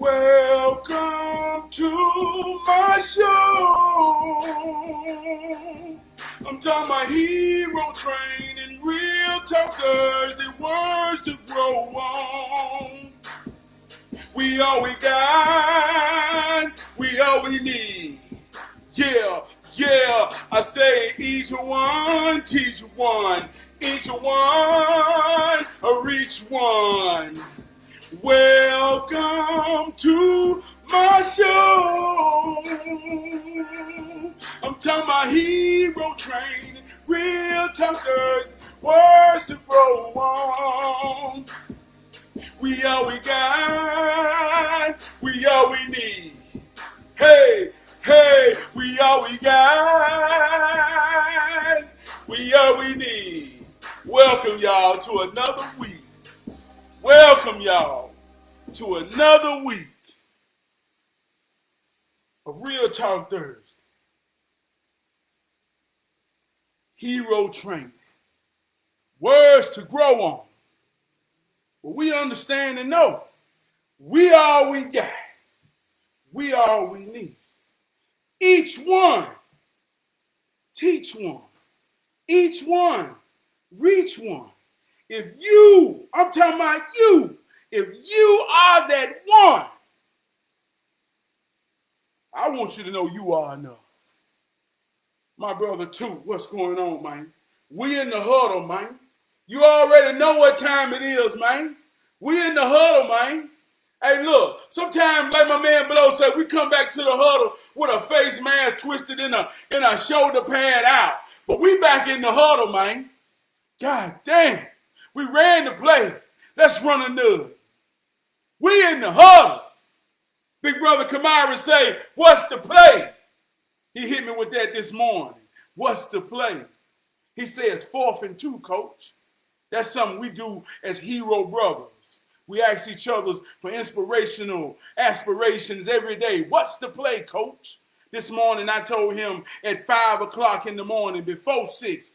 Welcome to my show. I'm talking about hero training, real talk Thursday, words to grow on. We all we got, we all we need. Yeah, I say each one, teach one, each one, reach one. Welcome to my show. I'm talking about hero training, real talkers, words to grow on. We all we got, we all we need. Hey, we all we got, we all we need. Welcome y'all to another week. Welcome y'all to another week of Real Talk Thursday. Hero training. Words to grow on. But we understand and know we all we got. We all we need. Each one, teach one. Each one, reach one. If you, I'm talking about you, if you are that one, I want you to know you are enough. My brother too, what's going on, man? We in the huddle, man. You already know what time it is, man. We in the huddle, man. Hey, look, sometimes, like my man Blow said, we come back to the huddle with a face mask twisted in a shoulder pad out. But we back in the huddle, man. God damn. We ran the play. Let's run another. We in the huddle. Big brother Kamara say, what's the play? He hit me with that this morning. What's the play? He says 4th and 2, coach. That's something we do as hero brothers. We ask each other for inspirational aspirations every day. What's the play, coach? This morning I told him at 5 o'clock in the morning, before 6,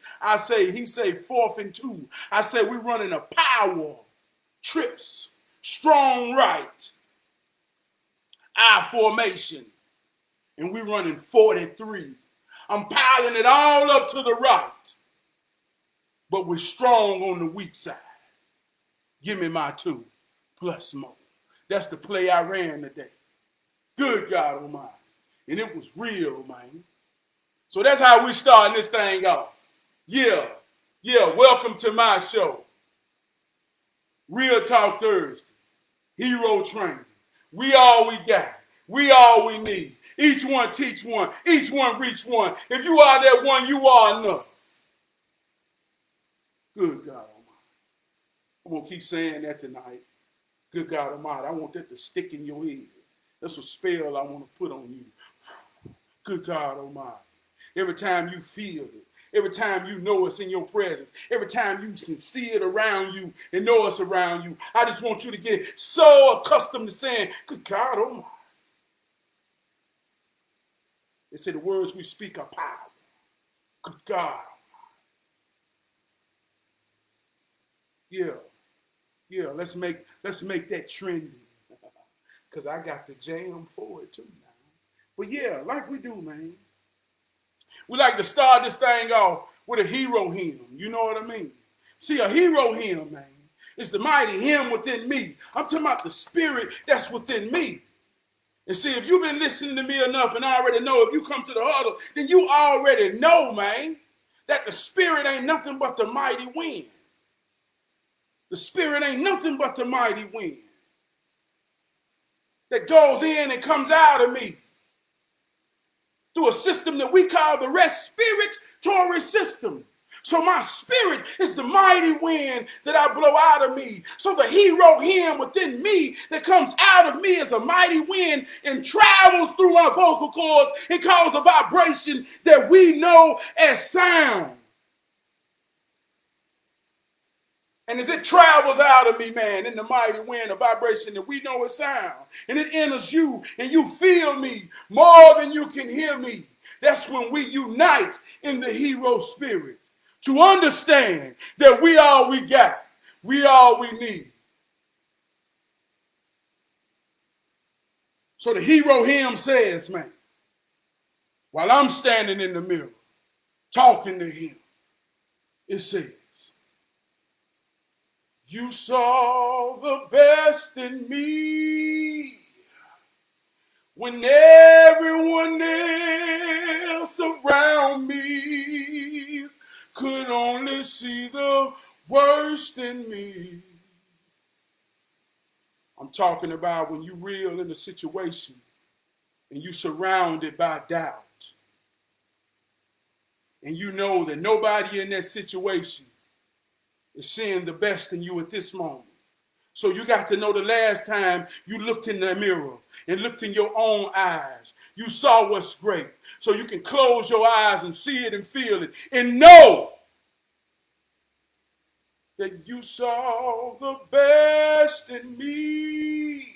he say 4th and 2. I said we running a power, trips, strong right, I formation, and we running 43. I'm piling it all up to the right, but we're strong on the weak side. Give me my 2 plus more. That's the play I ran today. Good God Almighty. And it was real, man. So that's how we starting this thing off. Yeah, welcome to my show. Real Talk Thursday. Hero training. We all we got. We all we need. Each one teach one. Each one reach one. If you are that one, you are enough. Good God Almighty. I'm going to keep saying that tonight. Good God Almighty. I want that to stick in your head. That's a spell I want to put on you. Good God Almighty. Every time you feel it, every time you know it's in your presence, every time you can see it around you and know it's around you, I just want you to get so accustomed to saying, good God Almighty. They say the words we speak are power. Good God Almighty. Yeah, let's make that trendy. Because I got the jam for it too now. But yeah, like we do, man. We like to start this thing off with a hero hymn. You know what I mean? See, a hero hymn, man, is the mighty hymn within me. I'm talking about the spirit that's within me. And see, if you've been listening to me enough and I already know, if you come to the huddle, then you already know, man, that the spirit ain't nothing but the mighty wind. The spirit ain't nothing but the mighty wind that goes in and comes out of me through a system that we call the respiratory system. So my spirit is the mighty wind that I blow out of me. So the hero hymn within me that comes out of me is a mighty wind and travels through my vocal cords and causes a vibration that we know as sound. And as it travels out of me, man, in the mighty wind, a vibration that we know is sound, and it enters you, and you feel me more than you can hear me. That's when we unite in the hero spirit to understand that we all we got, we all we need. So the hero hymn says, man, while I'm standing in the mirror, talking to him, it says, you saw the best in me when everyone else around me could only see the worst in me. I'm talking about when you're real in a situation and you're surrounded by doubt. And you know that nobody in that situation is seeing the best in you at this moment. So you got to know the last time you looked in the mirror and looked in your own eyes, you saw what's great. So you can close your eyes and see it and feel it and know that you saw the best in me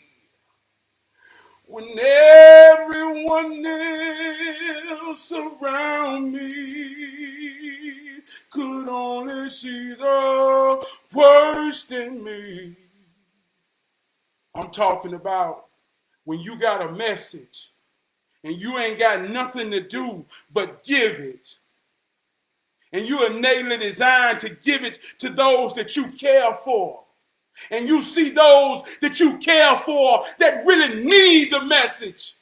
when everyone else around me could only see the worst in me. I'm talking about when you got a message and you ain't got nothing to do but give it. And you are innately designed to give it to those that you care for. And you see those that you care for that really need the message.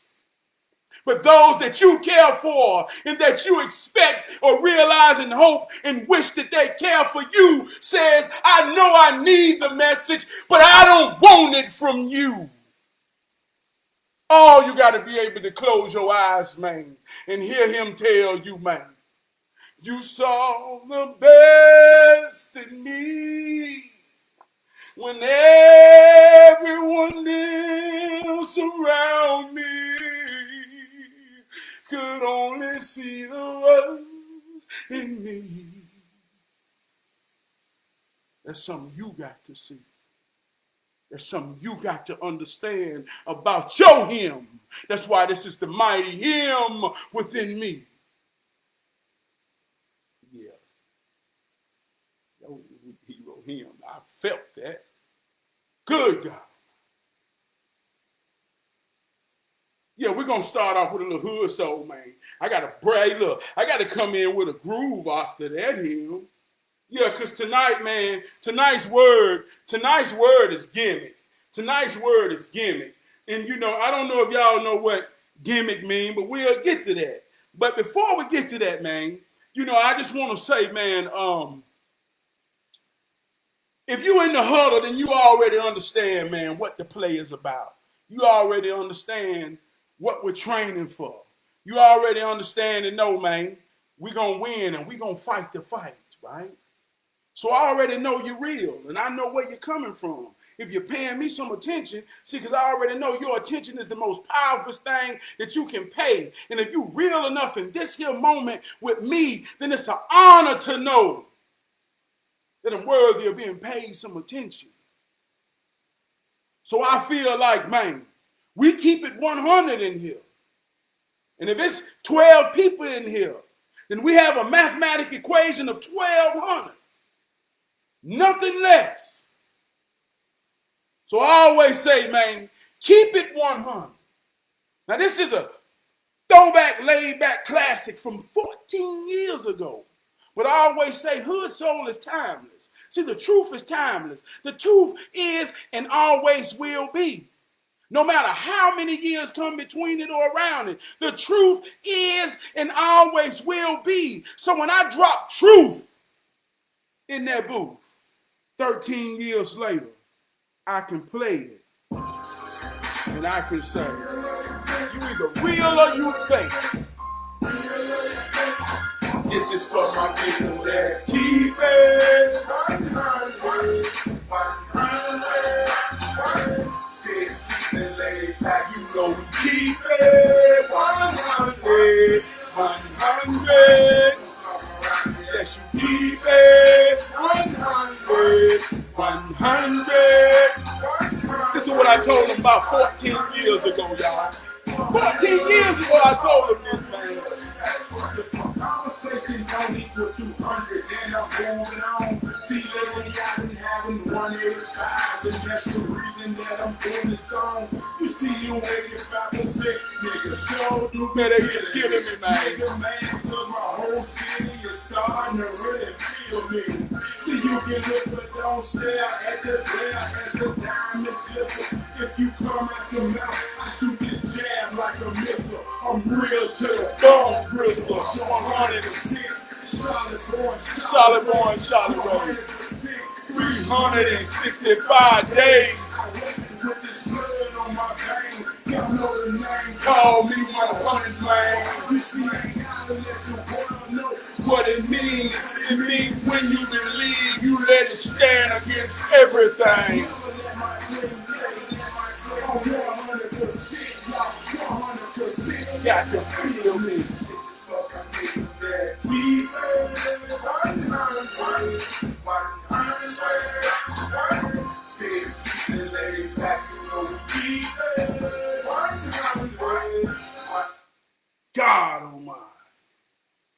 But those that you care for and that you expect or realize and hope and wish that they care for you says, I know I need the message, but I don't want it from you. Oh, you got to be able to close your eyes, man, and hear him tell you, man, you saw the best in me when everyone else around me could only see the worst in me. That's something you got to see. That's something you got to understand about your him. That's why this is the mighty him within me. Yeah. Hero him. I felt that. Good God. Yeah, we're going to start off with a little hood soul, man. I got to come in with a groove after that hymn. Yeah, because tonight, man, tonight's word is gimmick. Tonight's word is gimmick. And, you know, I don't know if y'all know what gimmick mean, but we'll get to that. But before we get to that, man, you know, I just want to say, man, if you in the huddle, then you already understand, man, what the play is about. You already understand what we're training for. You already understand and know, man, we're going to win and we're going to fight the fight, right? So I already know you're real and I know where you're coming from. If you're paying me some attention, see, because I already know your attention is the most powerful thing that you can pay. And if you're real enough in this here moment with me, then it's an honor to know that I'm worthy of being paid some attention. So I feel like, man, we keep it 100 in here. And if it's 12 people in here, then we have a mathematical equation of 1,200. Nothing less. So I always say, man, keep it 100. Now this is a throwback, laid-back classic from 14 years ago. But I always say hood soul is timeless. See, the truth is timeless. The truth is and always will be. No matter how many years come between it or around it, the truth is and always will be. So when I drop truth in that booth, 13 years later, I can play it. And I can say, you either real or you fake. This is for my people that keep it 100, 100. Keep it laid back, you know we keep it 100, 100. Yes, you keep it 100, 100. This is what I told them about 14 years ago, y'all. 14 years ago, I told them this, man. Conversation don't equal 200, then I'm moving on. See, lately I've been having 185, and that's the reason that that I'm doing this song. You see you 85%, nigga. Sure do better get killing me, man. Nigga, man, cause my whole city is starting to really feel me. See, you can look but don't stare at the glare, at the diamond glisten. If you come at your mouth, I shoot this jab like a missile. I'm real to the bone crystal. 106, solid born, solid raised. 365 days. With this blood on my vein, y'all know the name. Call me 100, man. You see, I gotta let the world know what it means. It means when you believe, you let it stand against everything. Got to feel me. God Almighty.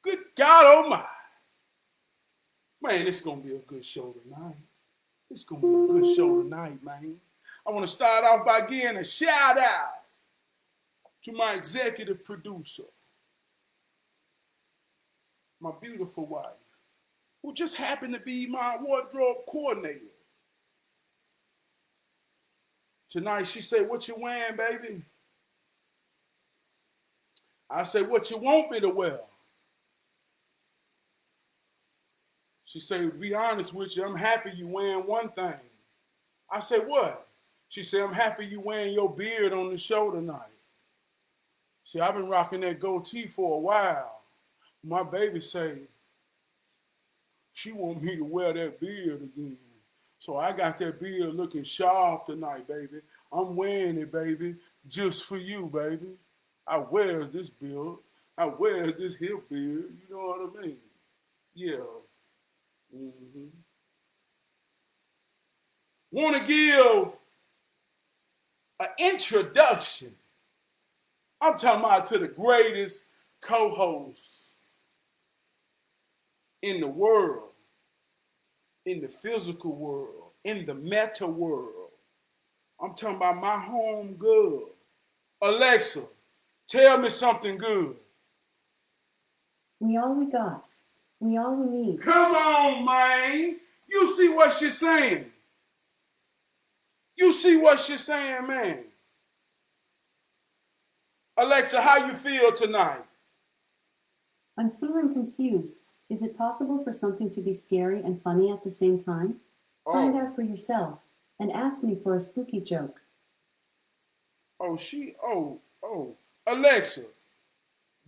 Good God Almighty. Man, it's going to be a good show tonight. It's going to be a good show tonight, man. I want to start off by giving a shout out to my executive producer, my beautiful wife, who just happened to be my wardrobe coordinator. Tonight she said, "What you wearing, baby?" I said, "What you want me to wear?" She said, "To be honest with you, I'm happy you wearing one thing." I said, "What?" She said, "I'm happy you wearing your beard on the show tonight." See, I've been rocking that goatee for a while. My baby say she want me to wear that beard again. So I got that beard looking sharp tonight, baby. I'm wearing it, baby, just for you, baby. I wears this beard. I wears this hip beard. You know what I mean? Yeah. Mm-hmm. Want to give an introduction. I'm talking about to the greatest co-host in the world, in the physical world, in the meta world. I'm talking about my home girl. Alexa, tell me something good. We all we got. We all we need. Come on, man. You see what she's saying? You see what she's saying, man? Alexa, how you feel tonight? I'm feeling confused. Is it possible for something to be scary and funny at the same time? Find out for yourself and ask me for a spooky joke. Alexa,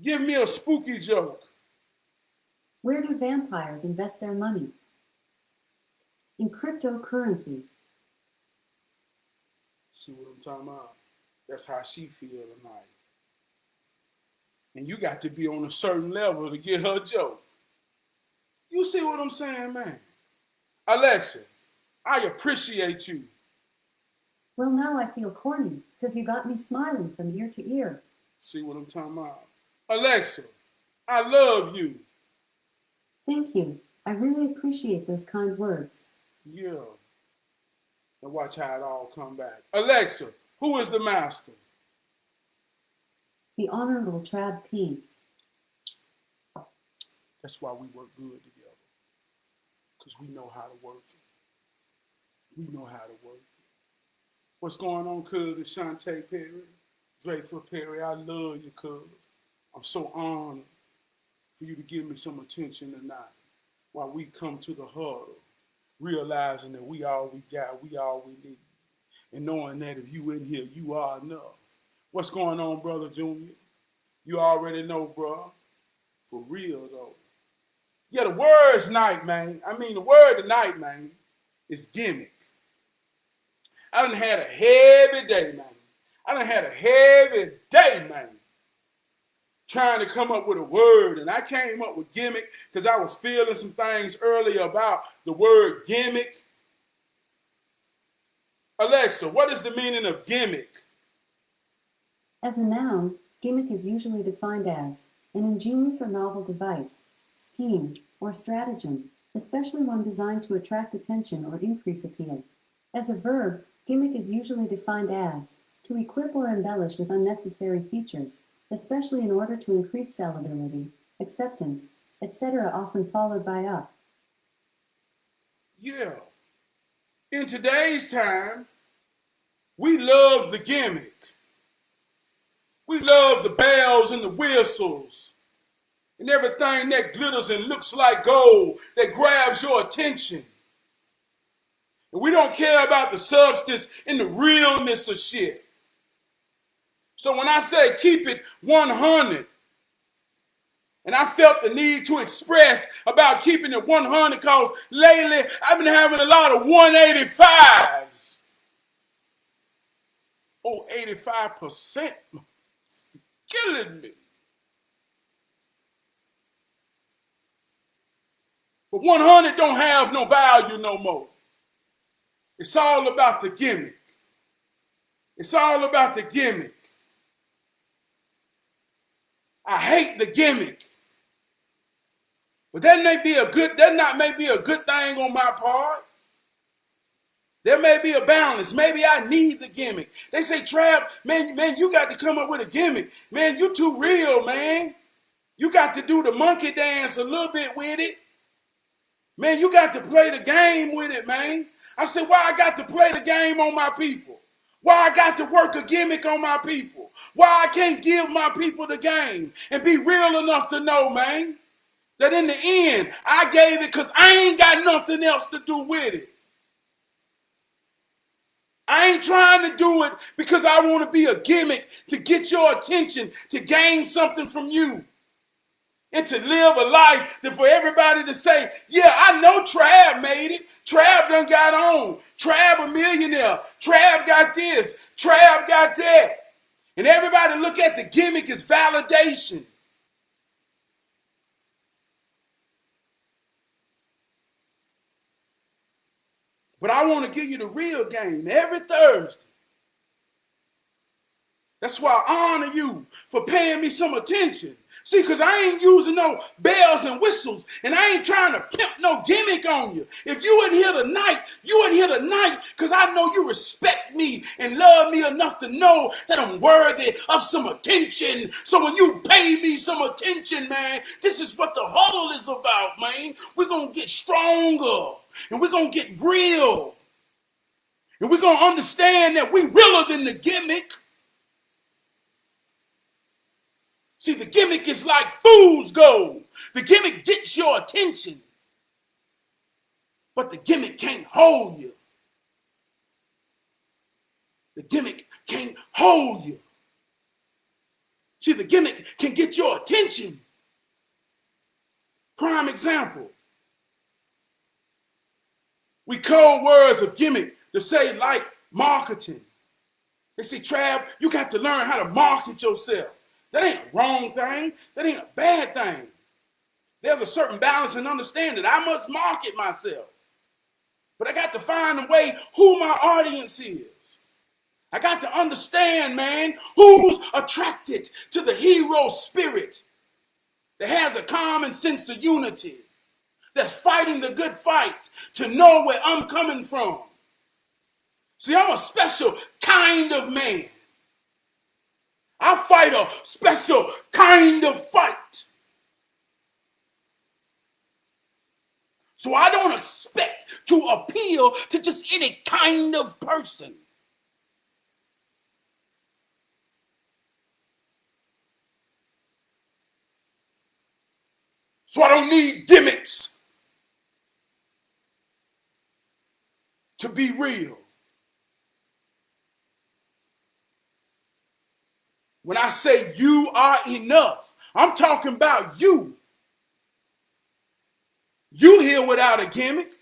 give me a spooky joke. Where do vampires invest their money? In cryptocurrency. See what I'm talking about? That's how she feel tonight. And you got to be on a certain level to get her joke. You see what I'm saying, man? Alexa, I appreciate you. Well, now I feel corny because you got me smiling from ear to ear. See what I'm talking about? Alexa, I love you. Thank you. I really appreciate those kind words. Yeah. And watch how it all come back. Alexa, who is the master? The Honorable Trab P. That's why we work good together. Because we know how to work it. We know how to work it. What's going on, cousin Shantae Perry? Drakeford Perry, I love you, cuz. I'm so honored for you to give me some attention tonight while we come to the huddle, realizing that we all we got, we all we need. And knowing that if you in here, you are enough. What's going on, Brother Junior? You already know, bro. For real, though. Yeah, the word tonight, man. The word tonight, man, is gimmick. I done had a heavy day, man. Trying to come up with a word. And I came up with gimmick because I was feeling some things earlier about the word gimmick. Alexa, what is the meaning of gimmick? As a noun, gimmick is usually defined as an ingenious or novel device, scheme, or stratagem, especially one designed to attract attention or increase appeal. As a verb, Gimmick is usually defined as to equip or embellish with unnecessary features, especially in order to increase sellability, acceptance, etc., often followed by up. Yeah. In today's time, we love the gimmick. We love the bells and the whistles and everything that glitters and looks like gold that grabs your attention. And we don't care about the substance and the realness of shit. So when I say keep it 100, and I felt the need to express about keeping it 100 because lately I've been having a lot of 185s. Oh, 85%. Killing me. But 100 don't have no value no more. It's all about the gimmick. It's all about the gimmick. I hate the gimmick. But that may be a good thing on my part. There may be a balance. Maybe I need the gimmick. They say, Trav, man, you got to come up with a gimmick. Man, you too real, man. You got to do the monkey dance a little bit with it. Man, you got to play the game with it, man. I said, why I got to play the game on my people? Why I got to work a gimmick on my people? Why I can't give my people the game and be real enough to know, man, that in the end, I gave it because I ain't got nothing else to do with it. I ain't trying to do it because I want to be a gimmick to get your attention, to gain something from you, and to live a life that for everybody to say, yeah, I know Trav made it. Trav done got on. Trav a millionaire. Trav got this. Trav got that. And everybody look at the gimmick as validation. But I want to give you the real game every Thursday. That's why I honor you for paying me some attention. See, because I ain't using no bells and whistles, and I ain't trying to pimp no gimmick on you. If you in here tonight, you in here tonight because I know you respect me and love me enough to know that I'm worthy of some attention. So when you pay me some attention, man, this is what the huddle is about, man. We're going to get stronger, and we're going to get real, and we're going to understand that we realer than the gimmick. See, the gimmick is like fool's gold. The gimmick gets your attention, but the gimmick can't hold you. The gimmick can't hold you. See, the gimmick can get your attention. Prime example. We code words of gimmick to say like marketing. They say, Trav, you got to learn how to market yourself. That ain't a wrong thing. That ain't a bad thing. There's a certain balance and understanding. I must market myself. But I got to find a way who my audience is. I got to understand, man, who's attracted to the hero spirit that has a common sense of unity, that's fighting the good fight to know where I'm coming from. See, I'm a special kind of man. I fight a special kind of fight. So I don't expect to appeal to just any kind of person. So I don't need gimmicks to be real. When I say you are enough, I'm talking about you. You here without a gimmick.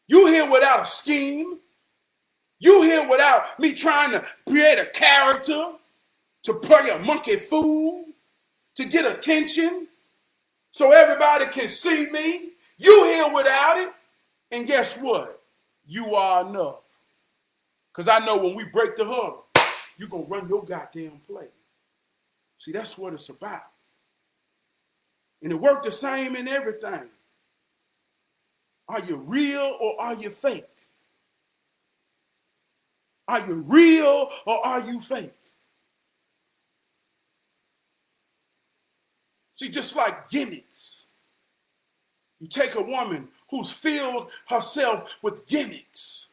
You here without a scheme. You here without me trying to create a character to play a monkey fool, to get attention so everybody can see me. You here without it. And guess what? You are enough. Because I know when we break the huddle, you're going to run your goddamn play. See, that's what it's about. And it worked the same in everything. Are you real or are you fake? Are you real or are you fake? See, just like gimmicks, you take a woman who's filled herself with gimmicks.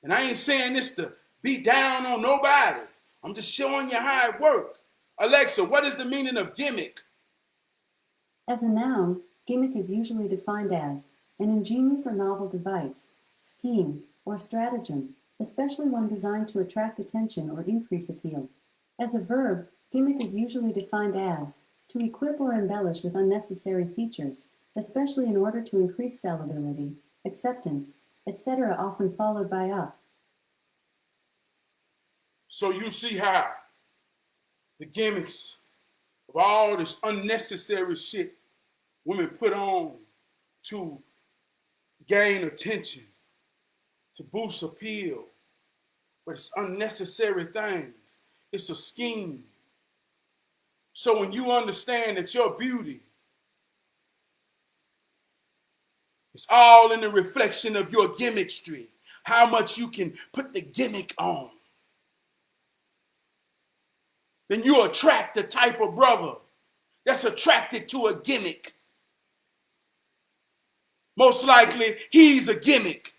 And I ain't saying this to be down on nobody. I'm just showing you how it works. Alexa, what is the meaning of gimmick? As a noun, gimmick is usually defined as an ingenious or novel device, scheme, or stratagem, especially one designed to attract attention or increase appeal. As a verb, gimmick is usually defined as to equip or embellish with unnecessary features, especially in order to increase sellability, acceptance, etc., often followed by up. So you see how the gimmicks of all this unnecessary shit women put on to gain attention, to boost appeal, but it's unnecessary things. It's a scheme. So when you understand that your beauty is all in the reflection of your gimmickry, how much you can put the gimmick on, then you attract the type of brother that's attracted to a gimmick. Most likely, he's a gimmick.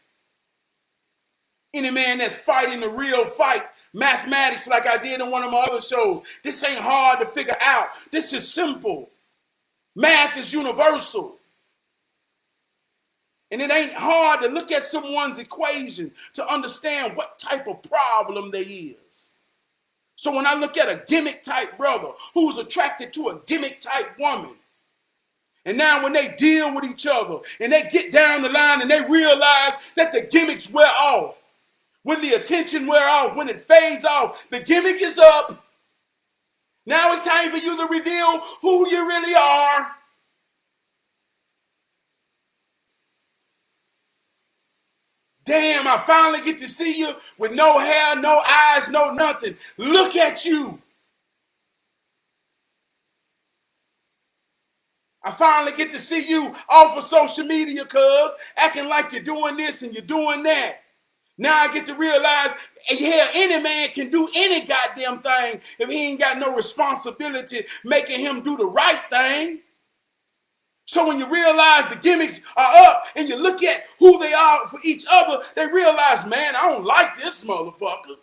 Any man that's fighting the real fight, mathematics like I did in one of my other shows, this ain't hard to figure out. This is simple. Math is universal. And it ain't hard to look at someone's equation to understand what type of problem there is. So when I look at a gimmick type brother who's attracted to a gimmick type woman, and now when they deal with each other and they get down the line and they realize that the gimmicks wear off, when the attention wear off, when it fades off, the gimmick is up. Now it's time for you to reveal who you really are. Damn, I finally get to see you with no hair, no eyes, no nothing. Look at you. I finally get to see you off of social media, cuz, acting like you're doing this and you're doing that. Now I get to realize, yeah, any man can do any goddamn thing if he ain't got no responsibility making him do the right thing. So when you realize the gimmicks are up and you look at who they are for each other, they realize, man, I don't like this motherfucker.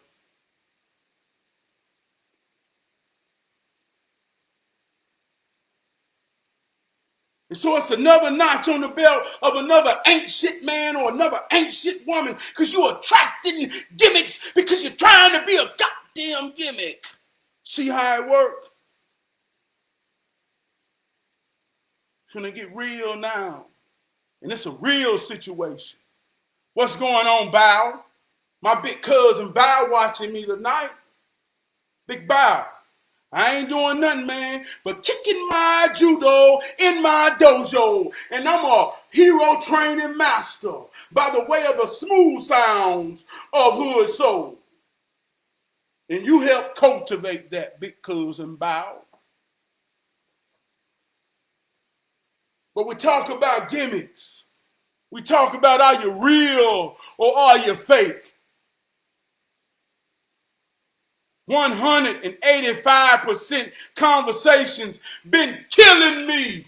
And so it's another notch on the belt of another ain't shit man or another ain't shit woman because you're attracting gimmicks because you're trying to be a goddamn gimmick. See how it works? Finna get real now. And it's a real situation. What's going on, Bow? My big cousin Bow watching me tonight. Big Bow. I ain't doing nothing, man, but kicking my judo in my dojo. And I'm a hero training master by the way of the smooth sounds of hood soul. And you help cultivate that, big cousin Bow. But we talk about gimmicks. We talk about are you real or are you fake? 185% conversations been killing me.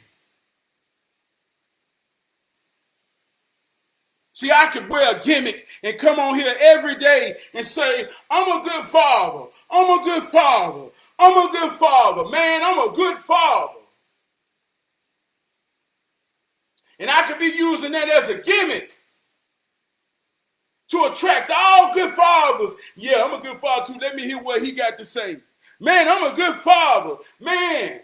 See, I could wear a gimmick and come on here every day and say, I'm a good father. I'm a good father. I'm a good father. Man, I'm a good father. And I could be using that as a gimmick to attract all good fathers. Yeah, I'm a good father too. Let me hear what he got to say. Man, I'm a good father. Man.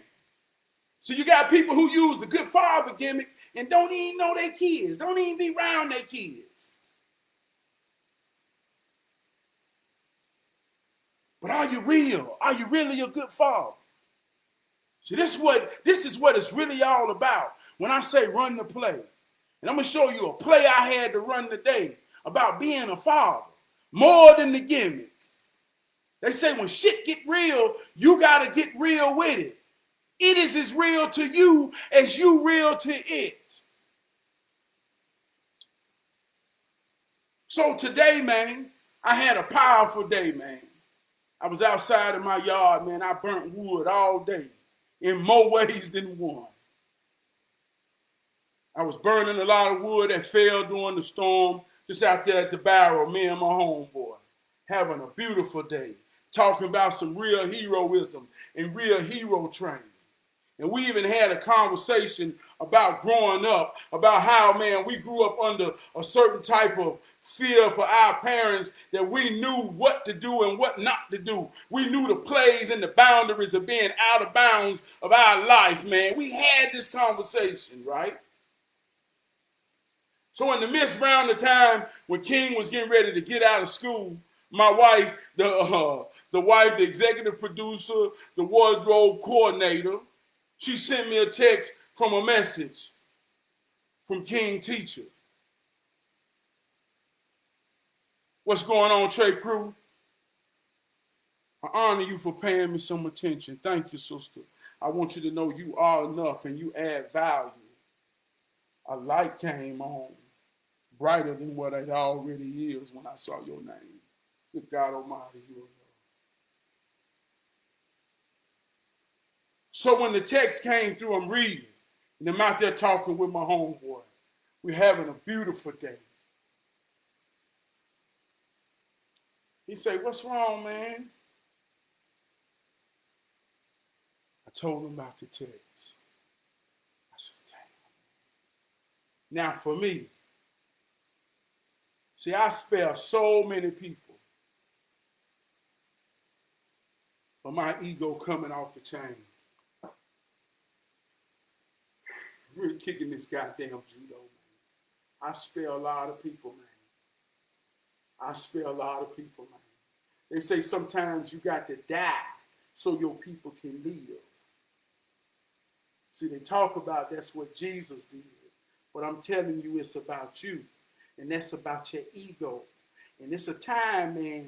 So you got people who use the good father gimmick and don't even know their kids. Don't even be around their kids. But are you real? Are you really a good father? See, this is what it's really all about when I say run the play. And I'm going to show you a play I had to run today about being a father, more than the gimmick. They say when shit get real, you got to get real with it. It is as real to you as you real to it. So today, man, I had a powerful day, man. I was outside in my yard, man. I burnt wood all day in more ways than one. I was burning a lot of wood that fell during the storm, just out there at the barrel, me and my homeboy, having a beautiful day, talking about some real heroism and real hero training. And we even had a conversation about growing up, about how, man, we grew up under a certain type of fear for our parents, that we knew what to do and what not to do. We knew the plays and the boundaries of being out of bounds of our life, man. We had this conversation, right? So in the midst around the time when King was getting ready to get out of school, my wife, the executive producer, the wardrobe coordinator, she sent me a text from a message from King Teacher. What's going on, Trey Prue? I honor you for paying me some attention. Thank you, sister. I want you to know you are enough and you add value. A light came on, brighter than what it already is when I saw your name. Good God Almighty, you are enough. So when the text came through, I'm reading, and I'm out there talking with my homeboy. We're having a beautiful day. He said, "What's wrong, man?" I told him about the text. I said, "Damn." Now for me, see, I spare so many people for my ego coming off the chain. Really kicking this goddamn judo, man. I spare a lot of people, man. I spare a lot of people, man. They say sometimes you got to die so your people can live. See, they talk about that's what Jesus did. But I'm telling you, it's about you. And that's about your ego. And it's a time, man,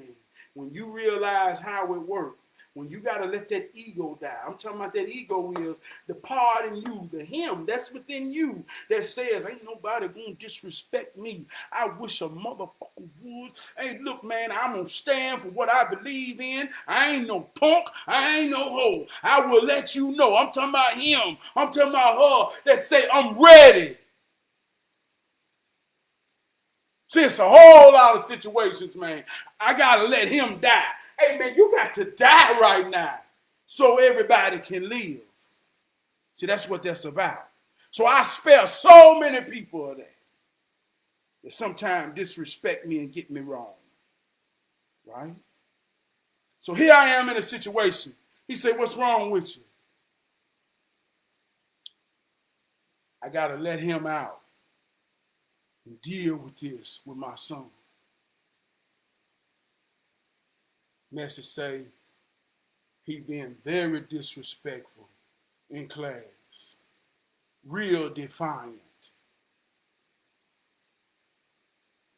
when you realize how it works. When you got to let that ego die. I'm talking about that ego is the part in you, the him that's within you that says, ain't nobody going to disrespect me. I wish a motherfucker would. Hey, look, man, I'm going to stand for what I believe in. I ain't no punk. I ain't no hoe. I will let you know. I'm talking about him. I'm talking about her that say, I'm ready. See, it's a whole lot of situations, man. I got to let him die. Hey, man, you got to die right now so everybody can live. See, that's what that's about. So I spare so many people of that sometimes disrespect me and get me wrong, right? So here I am in a situation. He said, "What's wrong with you?" I got to let him out and deal with this with my son. Message say, he being very disrespectful in class, real defiant.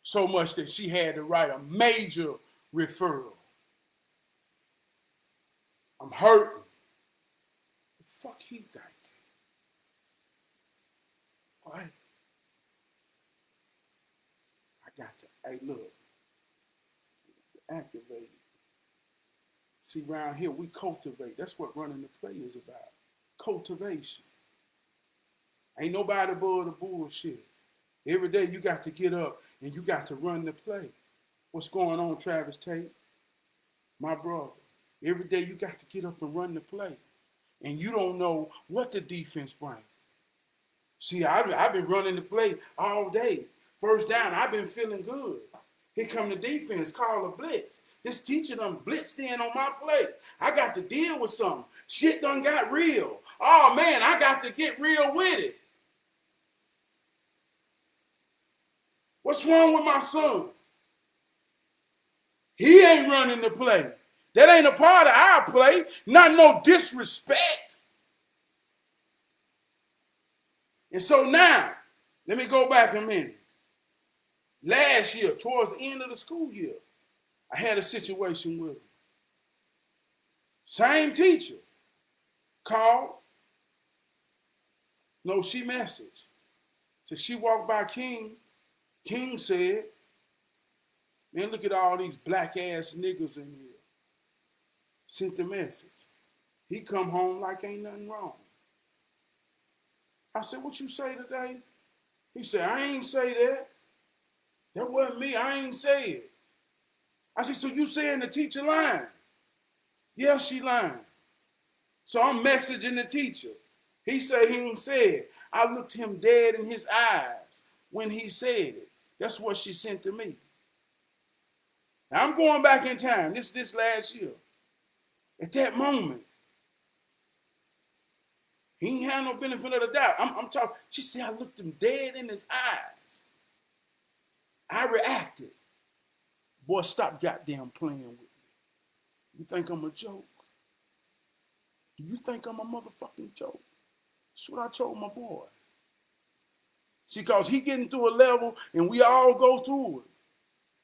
So much that she had to write a major referral. I'm hurting. The fuck he think? What? I got to, hey, look, activate. See, around here, we cultivate. That's what running the play is about. Cultivation. Ain't nobody above the bullshit. Every day you got to get up and you got to run the play. What's going on, Travis Tate? My brother. Every day you got to get up and run the play. And you don't know what the defense brings. See, I've been running the play all day. First down, I've been feeling good. Here come the defense, call a blitz. This teacher done blitzed in on my play. I got to deal with something. Shit done got real. Oh, man, I got to get real with it. What's wrong with my son? He ain't running the play. That ain't a part of our play. Not no disrespect. And so now, let me go back a minute. Last year, towards the end of the school year, I had a situation with him. Same teacher called. No, she messaged. So she walked by King. King said, Man, look at all these black ass niggas in here. Sent the message. He come home like ain't nothing wrong. I said, what you say today? He said, I ain't say that. That wasn't me. I ain't say it. I said, so you saying the teacher lying? Yeah, she lying. So I'm messaging the teacher. He said he ain't said it. I looked him dead in his eyes when he said it. That's what she sent to me. Now I'm going back in time. This last year. At that moment, he ain't had no benefit of the doubt. I'm talking. She said I looked him dead in his eyes. I reacted. Boy, stop goddamn playing with me. You think I'm a joke? Do you think I'm a motherfucking joke? That's what I told my boy. See, because he getting through a level and we all go through it.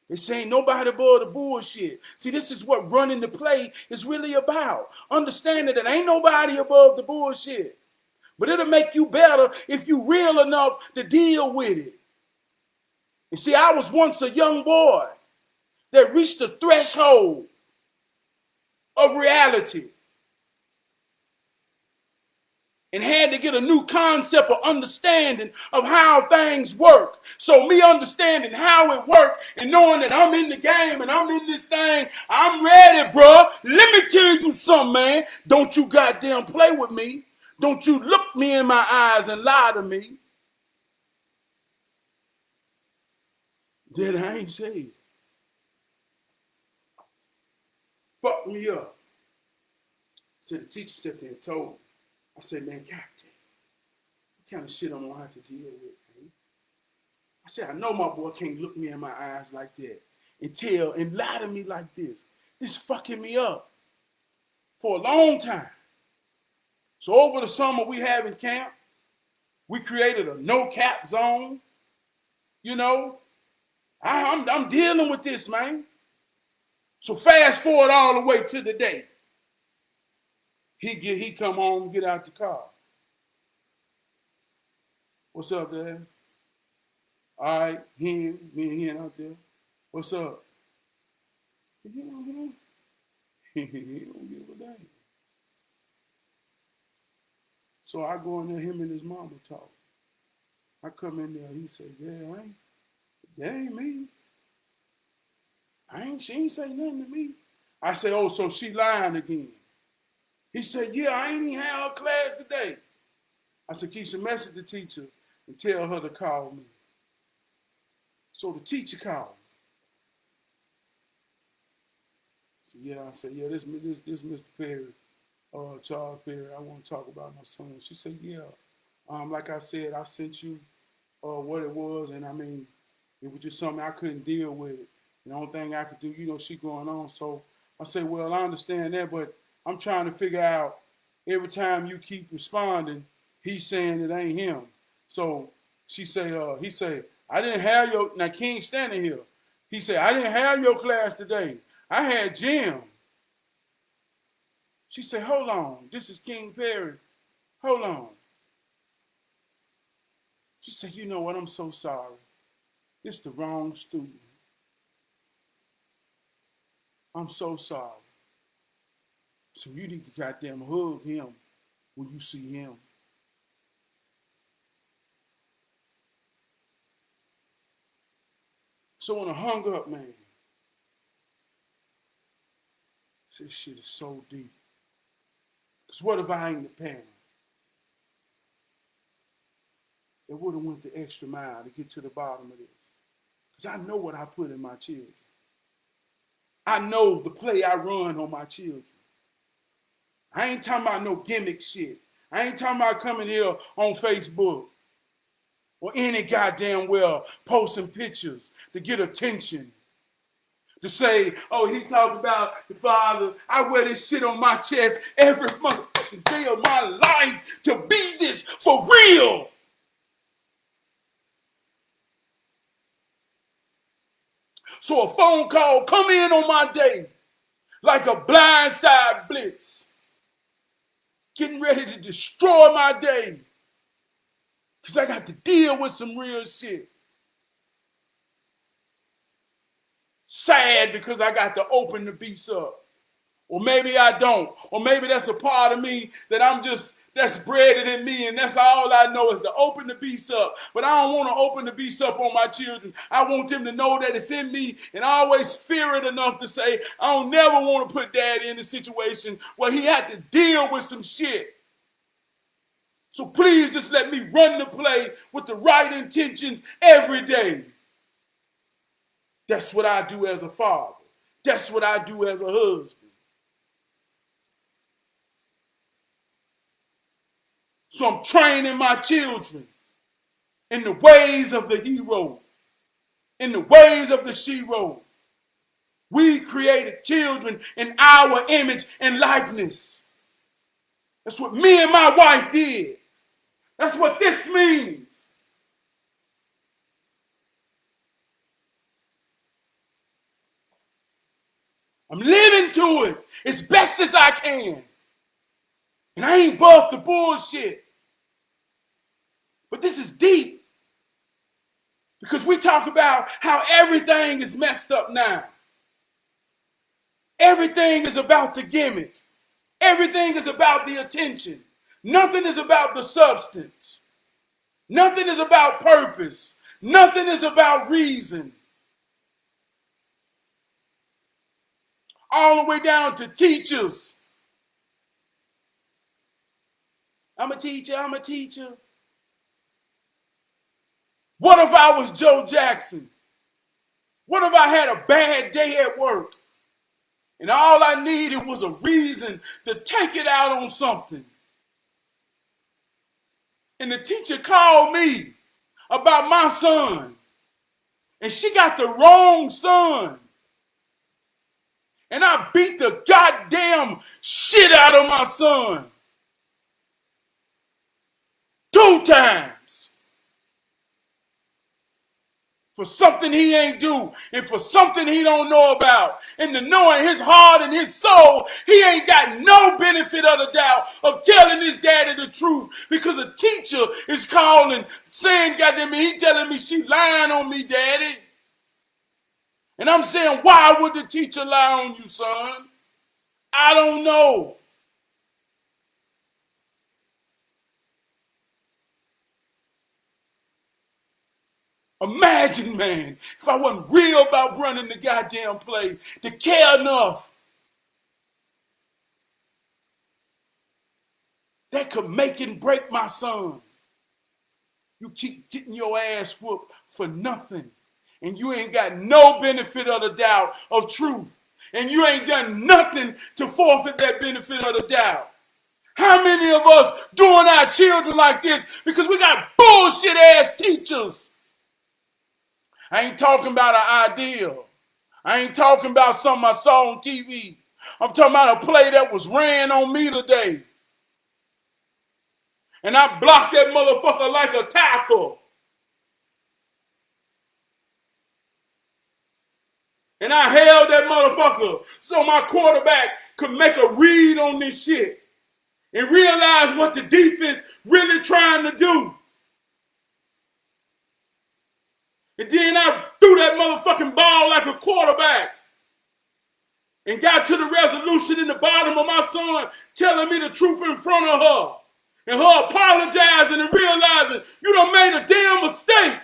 They saying nobody above the bullshit. See, this is what running the play is really about. Understanding that ain't nobody above the bullshit. But it'll make you better if you real enough to deal with it. And see, I was once a young boy that reached the threshold of reality and had to get a new concept or understanding of how things work. So me understanding how it works and knowing that I'm in the game and I'm in this thing, I'm ready, bro. Let me tell you something, man. Don't you goddamn play with me. Don't you look me in my eyes and lie to me. That I ain't saved. Fuck me up. So the teacher sat there and told me. I said, man, goddamn, what kind of shit I'm gonna have to deal with, man? I said, I know my boy can't look me in my eyes like that and lie to me like this. This fucking me up for a long time. So over the summer we have in camp, we created a no cap zone. You know, I'm dealing with this, man. So fast forward all the way to the day. He come home, get out the car. What's up, Dad? All right, me and him out there. What's up? He don't give a damn. So I go in there, him and his mama talk. I come in there, he say, yeah, that ain't me. She ain't say nothing to me. I say, oh, so she lying again. He said, yeah, I ain't even had her class today. I said, Keisha, message the teacher and tell her to call me. So the teacher called. So yeah, I said, yeah, this Mr. Perry, Charles Perry, I want to talk about my son. She said, yeah. Like I said, I sent you what it was, and I mean, it was just something I couldn't deal with it. And the only thing I could do, you know, she going on. So I said, well, I understand that, but I'm trying to figure out every time you keep responding, he's saying it ain't him. So he say, I didn't have now King standing here. He said, I didn't have your class today. I had Jim. She said, hold on, this is King Perry. Hold on. She said, you know what, I'm so sorry. This is the wrong student. I'm so sorry. So you need to goddamn hug him when you see him. So when I hung up, man, this shit is so deep. Because what if I ain't the parent? That would have went the extra mile to get to the bottom of this. Because I know what I put in my children. I know the play I run on my children. I ain't talking about no gimmick shit. I ain't talking about coming here on Facebook or any goddamn well posting pictures to get attention. To say, oh, he talked about the father. I wear this shit on my chest every motherfucking day of my life to be this for real. So a phone call come in on my day like a blindside blitz, getting ready to destroy my day because I got to deal with some real shit. sad because I got to open the beast up. Or maybe I don't. Or maybe that's a part of me that that's bred in me, and that's all I know is to open the beast up. But I don't want to open the beast up on my children. I want them to know that it's in me, and I always fear it enough to say, I don't never want to put dad in a situation where he had to deal with some shit. So please just let me run the play with the right intentions every day. That's what I do as a father. That's what I do as a husband. So I'm training my children in the ways of the hero, in the ways of the shero. We created children in our image and likeness. That's what me and my wife did. That's what this means. I'm living to it as best as I can. And I ain't buff the bullshit. But this is deep. Because we talk about how everything is messed up now. Everything is about the gimmick. Everything is about the attention. Nothing is about the substance. Nothing is about purpose. Nothing is about reason. All the way down to teachers. I'm a teacher. What if I was Joe Jackson? What if I had a bad day at work? And all I needed was a reason to take it out on something. And the teacher called me about my son. And she got the wrong son. And I beat the goddamn shit out of my son. 2 times. For something he ain't do, and for something he don't know about. And to know in his heart and his soul, he ain't got no benefit of the doubt of telling his daddy the truth. Because a teacher is calling, saying, goddamn it, he telling me she lying on me, daddy. And I'm saying, why would the teacher lie on you, son? I don't know. Imagine, man, if I wasn't real about running the goddamn play to care enough that could make and break my son. You keep getting your ass whooped for nothing. And you ain't got no benefit of the doubt of truth. And you ain't done nothing to forfeit that benefit of the doubt. How many of us doing our children like this because we got bullshit ass teachers? I ain't talking about an ideal. I ain't talking about something I saw on TV. I'm talking about a play that was ran on me today. And I blocked that motherfucker like a tackle. And I held that motherfucker so my quarterback could make a read on this shit and realize what the defense really trying to do. And then I threw that motherfucking ball like a quarterback and got to the resolution in the bottom of my son telling me the truth in front of her. And her apologizing and realizing you done made a damn mistake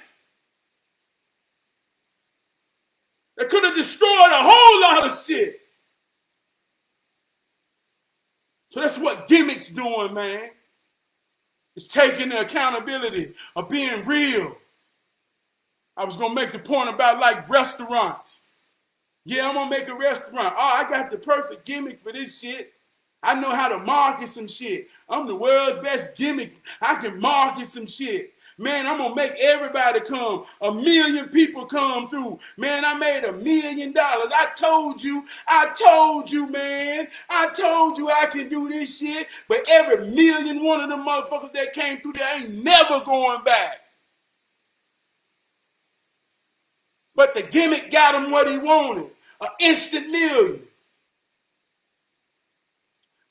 that could have destroyed a whole lot of shit. So that's what Gimmick's doing, man. It's taking the accountability of being real. I was going to make the point about like restaurants. Yeah, I'm going to make a restaurant. Oh, I got the perfect gimmick for this shit. I know how to market some shit. I'm the world's best gimmick. I can market some shit. Man, I'm going to make everybody come. 1 million people come through. Man, I made $1 million. I told you, man. I told you I can do this shit. But every 1,000,001 of them motherfuckers that came through there ain't never going back. But the gimmick got him what he wanted. An instant million.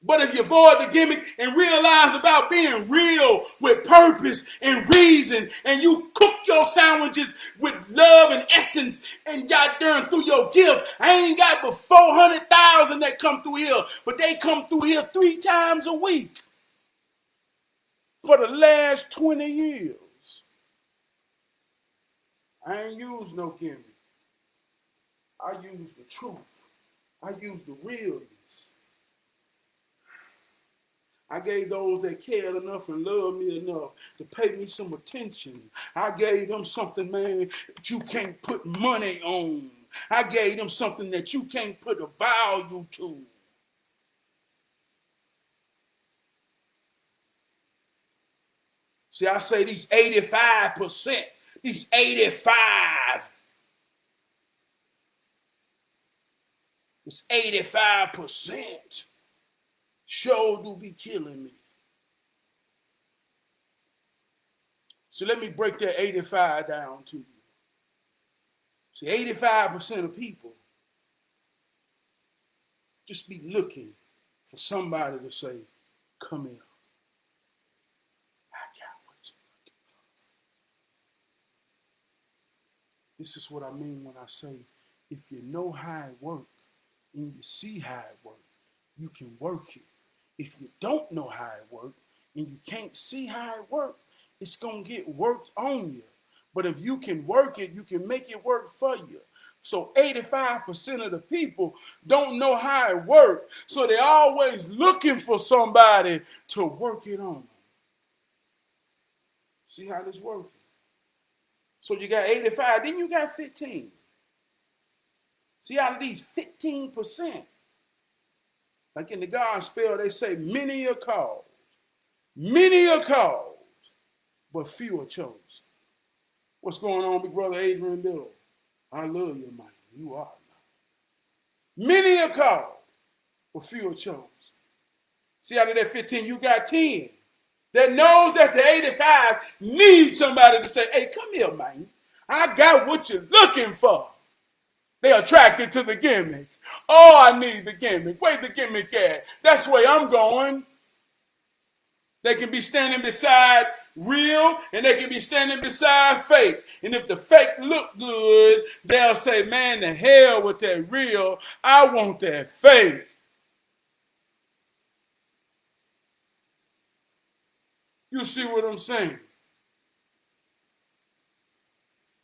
But if you avoid the gimmick and realize about being real with purpose and reason, and you cook your sandwiches with love and essence, and got done through your gift, I ain't got but 400,000 that come through here, but they come through here 3 times a week for the last 20 years. I ain't used no gimmick. I use the truth. I use the realness. I gave those that cared enough and loved me enough to pay me some attention. I gave them something, man, that you can't put money on. I gave them something that you can't put a value to. See, I say these 85%, these 85, this 85% sure do be killing me. So let me break that 85 down to you. See, 85% of people just be looking for somebody to say, come here. I got what you're looking for. This is what I mean when I say, if you know how it works and you see how it works, you can work it. If you don't know how it works and you can't see how it works, it's going to get worked on you. But if you can work it, you can make it work for you. So 85% of the people don't know how it works. So they're always looking for somebody to work it on them. See how this works? So you got 85, then you got 15. See, out of these 15%, like in the gospel, they say many are called. Many are called, but few are chosen. What's going on, big brother Adrian Biddle? I love you, man. You are, man. Many are called, but few are chosen. See, out of that 15, you got 10 that knows that the 85 needs somebody to say, hey, come here, man. I got what you're looking for. They're attracted to the gimmick. Oh, I need the gimmick. Where the gimmick at? That's where I'm going. They can be standing beside real and they can be standing beside fake. And if the fake look good, they'll say, man, the hell with that real. I want that fake. You see what I'm saying?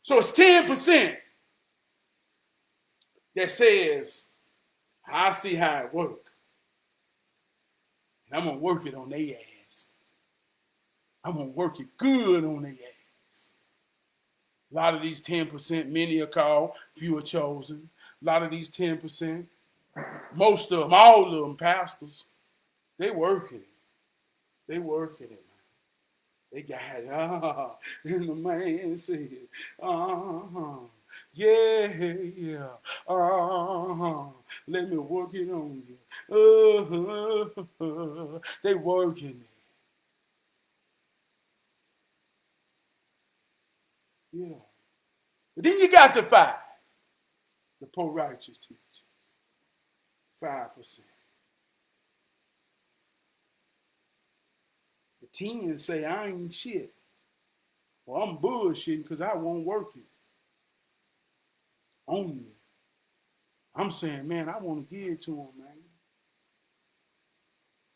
So it's 10% that says, I see how it works. And I'm going to work it on their ass. I'm going to work it good on their ass. A lot of these 10%, many are called, few are chosen. A lot of these 10%, most of them, all of them, pastors, they working it. They working it, man. They got it. And the man said, yeah, let me work it on you. They working it. Yeah. But then you got the 5, the poor righteous teachers. 5%. The 10 say, I ain't shit. Well, I'm bullshitting because I won't work it on you. I'm saying, man, I want to give it to them, man.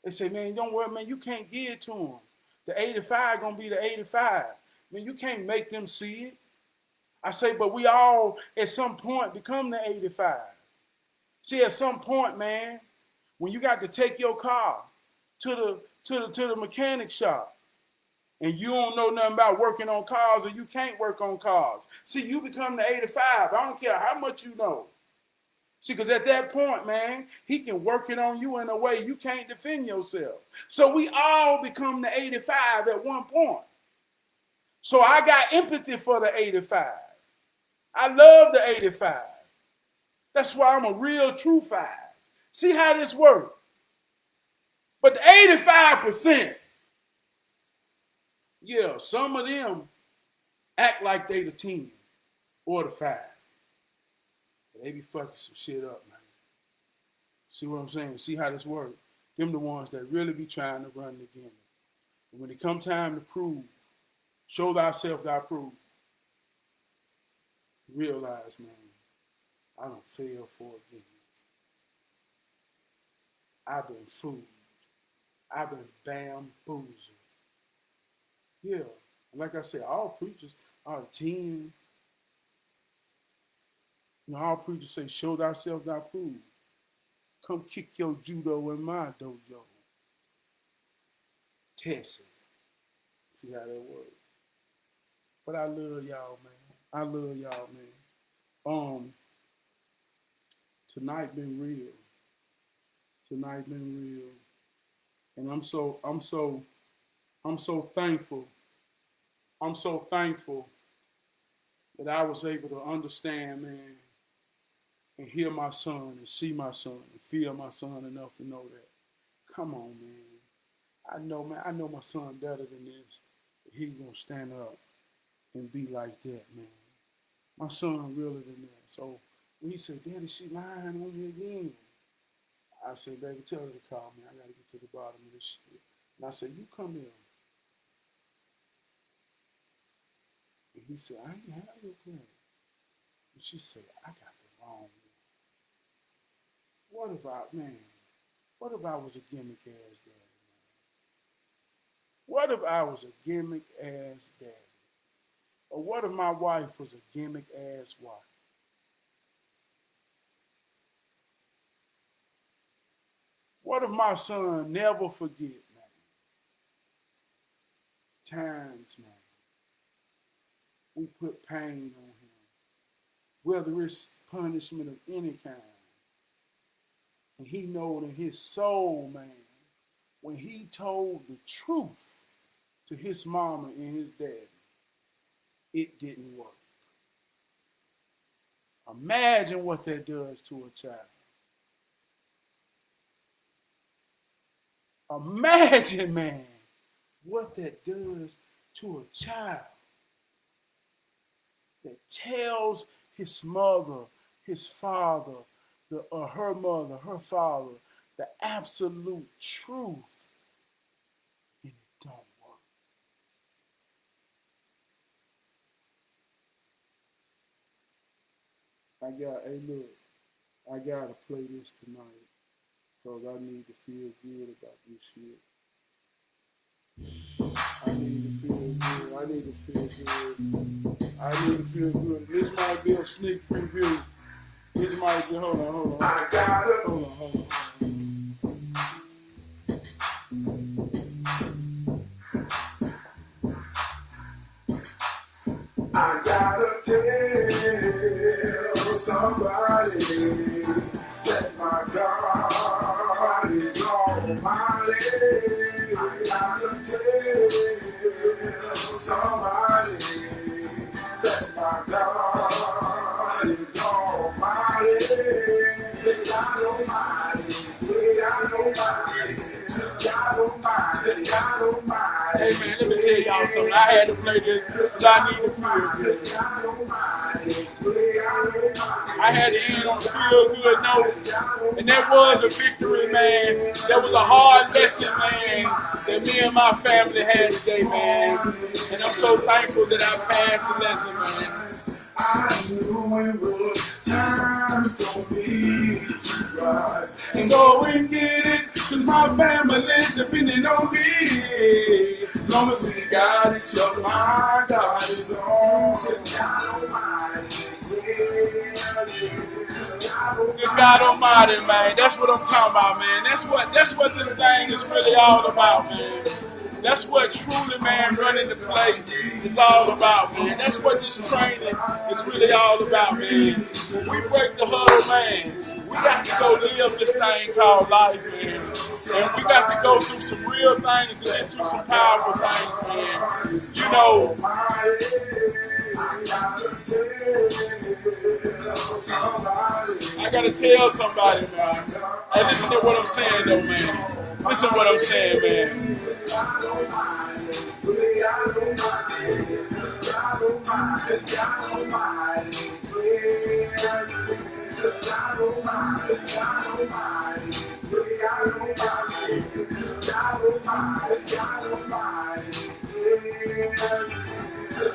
They say, man, don't worry, man, you can't give it to them. The 85 going to be the 85. Man, you can't make them see it. I say, but we all at some point become the 85. See, at some point, man, when you got to take your car to the mechanic shop and you don't know nothing about working on cars or you can't work on cars. See, you become the 85. I don't care how much you know. See, because at that point, man, he can work it on you in a way you can't defend yourself. So we all become the 85 at one point. So I got empathy for the 85. I love the 85. That's why I'm a real true 5. See how this works? But the 85%, yeah, some of them act like they the 10 or the 5. They be fucking some shit up, man. See what I'm saying? See how this works? Them the ones that really be trying to run the gimmick. And when it come time to prove, show thyself thy prove, realize, man, I done failed for a gimmick. I've been fooled. I've been bamboozled. Yeah. And like I said, all preachers are 10. All preachers say, show thyself thy prove. Come kick your judo in my dojo. Test it. See how that works. But I love y'all, man. I love y'all, man. Tonight been real. Tonight been real. And I'm so thankful. I'm so thankful that I was able to understand, man, and hear my son and see my son and feel my son enough to know that. Come on, man. I know my son better than this. He's gonna stand up and be like that, man. My son realer than that. So when he said, Daddy, she lying on me again. I said, baby, tell her to call me. I gotta get to the bottom of this shit. And I said, you come here. And he said, I ain't have your credit. And she said, I got the wrong one. What if I was a gimmick ass daddy, man? What if I was a gimmick ass daddy? Or what if my wife was a gimmick ass wife? What if my son never forget, man? Times, man. We put pain on him, whether it's punishment of any kind. And he know in his soul, man, when he told the truth to his mama and his daddy, it didn't work. Imagine what that does to a child. Imagine, man, what that does to a child that tells his mother, his father, her mother, her father, the absolute truth, and it don't work. I gotta play this tonight because I need to feel good about this shit. I need to feel good. I need to feel good. This might be a sneak preview. This might be, hold on. I gotta. I gotta tell somebody that my God is almighty. I gotta tell somebody that my God is almighty. God almighty. Hey man, let me tell y'all something. I had to play this because I need to feel good. I had to end on a feel good note, and that was a victory, man. That was a hard lesson, man, that me and my family had today, man. And I'm so thankful that I passed the lesson, man. I knew it was time for me to rise and go and get it, cause my family's depending on me. Long as we got each other, my God is on. Good God Almighty, man. That's what I'm talking about, man. That's what this thing is really all about, man. That's what truly, man, running the play is all about, man. That's what this training is really all about, man. When we break the huddle, man, we got to go live this thing called life, man. And we got to go through some real things and get through some powerful things, man. You know, I got to tell somebody, man. Hey, listen to what I'm saying, though, man. Listen to what I'm saying, man. God Almighty, God Almighty, yeah,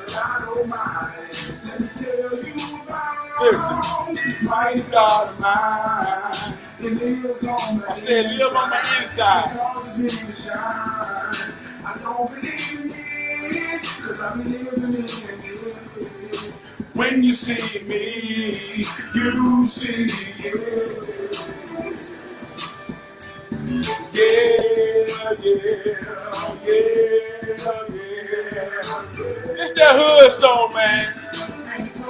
God Almighty. Let me tell you about this mighty God of mine. It lives on the inside. Live on the inside. It causes me to shine. I don't believe in it, cause I believe in it. When you see me, you see it. Yeah, it's that hood song, man.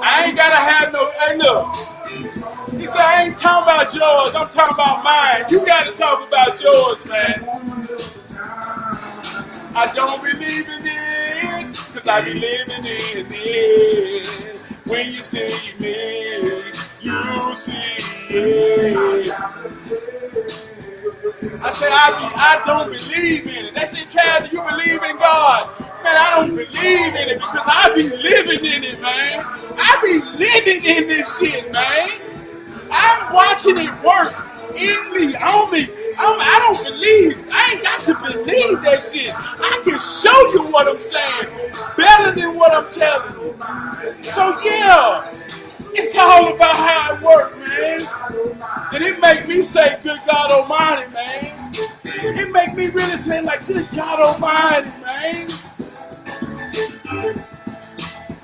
I ain't gotta have no. Hey, look. He said, I ain't talking about yours, I'm talking about mine. You gotta talk about yours, man. I don't believe in it, cause I be living in it. When you see me, you see it. I say, I don't believe in it. They say, Chad, do you believe in God? Man, I don't believe in it because I be living in it, man. I be living in this shit, man. I'm watching it work in me, on me. I don't believe. I ain't got to believe that shit. I can show you what I'm saying better than what I'm telling you. So, yeah, it's all about how it works, man. And it make me say, good God Almighty, man. It make me really say, like, good God Almighty, man.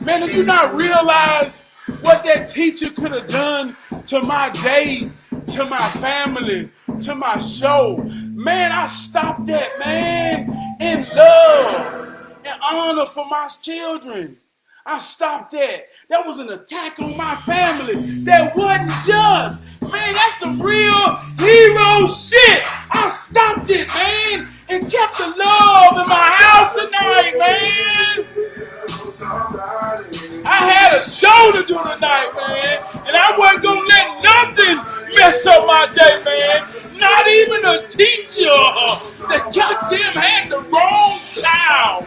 Man, do you not realize what that teacher could have done to my day, to my family, to my show? Man, I stopped that, man, in love and honor for my children. I stopped that. That was an attack on my family. That wasn't just. Man, that's some real hero shit. I stopped it, man, and kept the love in my house tonight, man. I had a show to do tonight, man, and I wasn't going to let nothing mess up my day, man. Not even a teacher that goddamn had the wrong child.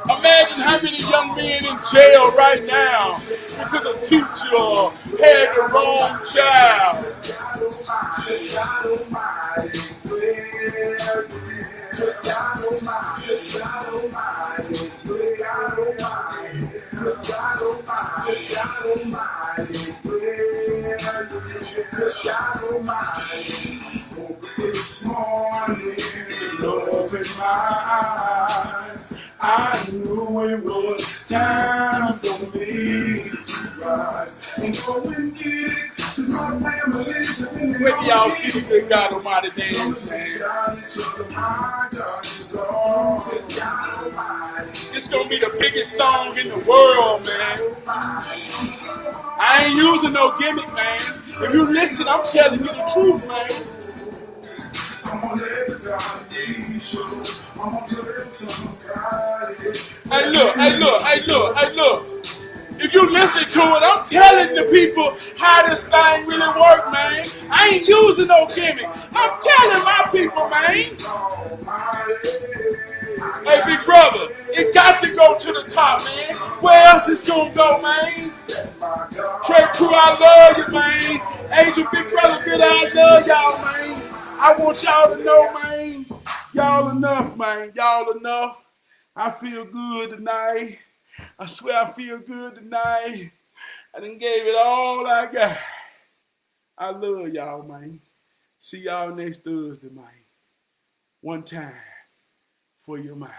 Imagine how many young men in jail right now because a teacher had the wrong child. This morning, love in my eyes, I knew it was time for me to rise and go and get it, cause my family's living. When y'all see the good God Almighty dance, man. It's gonna be the biggest song in the world, man. I ain't using no gimmick, man. If you listen, I'm telling you the truth, man. Hey look. If you listen to it, I'm telling the people how this thing really work, man. I ain't using no gimmick. I'm telling my people, man. Hey, big brother, it got to go to the top, man. Where else it's gonna go, man? Trey Crew, I love you, man. Angel, big brother, good, I love y'all, man. I want y'all to know, man, y'all enough, man. Y'all enough. I feel good tonight. I swear I feel good tonight. I done gave it all I got. I love y'all, man. See y'all next Thursday, man. One time for your mind.